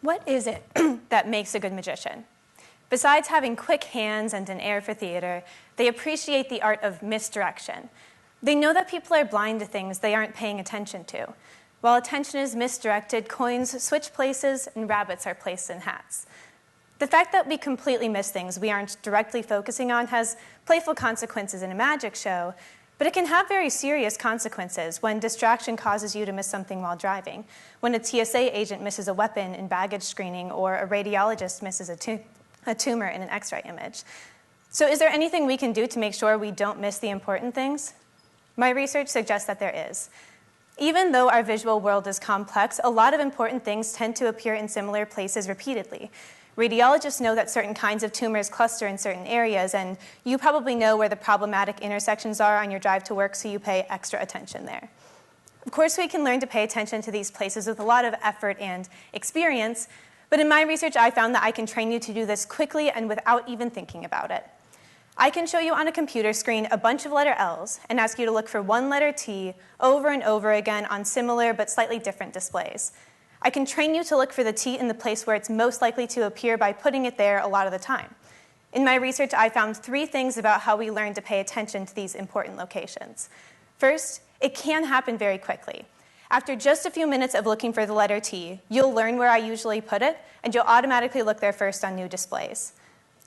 What is it that makes a good magician? Besides having quick hands and an ear for theater, they appreciate the art of misdirection. They know that people are blind to things they aren't paying attention to. While attention is misdirected, coins switch places and rabbits are placed in hats. The fact that we completely miss things we aren't directly focusing on has playful consequences in a magic show, but it can have very serious consequences when distraction causes you to miss something while driving, when a TSA agent misses a weapon in baggage screening, or a radiologist misses a tumor in an X-ray image. So is there anything we can do to make sure we don't miss the important things? My research suggests that there is. Even though our visual world is complex, a lot of important things tend to appear in similar places repeatedly. Radiologists know that certain kinds of tumors cluster in certain areas, and you probably know where the problematic intersections are on your drive to work, so you pay extra attention there. Of course, we can learn to pay attention to these places with a lot of effort and experience, but in my research, I found that I can train you to do this quickly and without even thinking about it. I can show you on a computer screen a bunch of letter L's and ask you to look for one letter T over and over again on similar but slightly different displays. I can train you to look for the T in the place where it's most likely to appear by putting it there a lot of the time. In my research, I found 3 things about how we learn to pay attention to these important locations. First, it can happen very quickly. After just a few minutes of looking for the letter T, you'll learn where I usually put it, and you'll automatically look there first on new displays.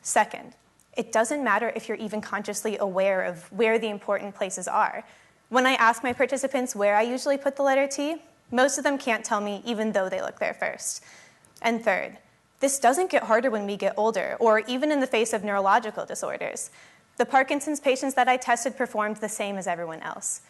Second, it doesn't matter if you're even consciously aware of where the important places are. When I ask my participants where I usually put the letter T, most of them can't tell me even though they look there first. And third, this doesn't get harder when we get older, or even in the face of neurological disorders. The Parkinson's patients that I tested performed the same as everyone else.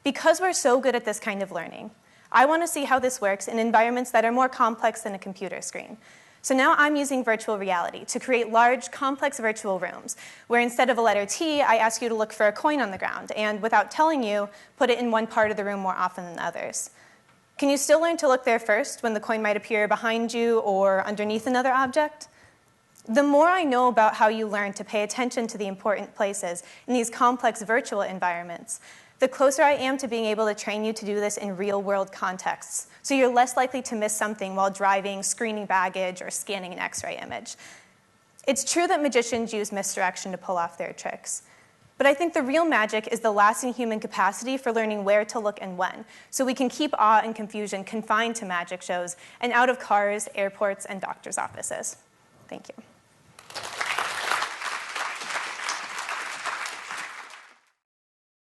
Because we're so good at this kind of learning, I want to see how this works in environments that are more complex than a computer screen. So now I'm using virtual reality to create large, complex virtual rooms, where instead of a letter T, I ask you to look for a coin on the ground, and without telling you, put it in one part of the room more often than others. Can you still learn to look there first when the coin might appear behind you or underneath another object? The more I know about how you learn to pay attention to the important places in these complex virtual environments, the closer I am to being able to train you to do this in real-world contexts, so you're less likely to miss something while driving, screening baggage, or scanning an X-ray image. It's true that magicians use misdirection to pull off their tricks, but I think the real magic is the lasting human capacity for learning where to look and when, so we can keep awe and confusion confined to magic shows and out of cars, airports, and doctors' offices. Thank you.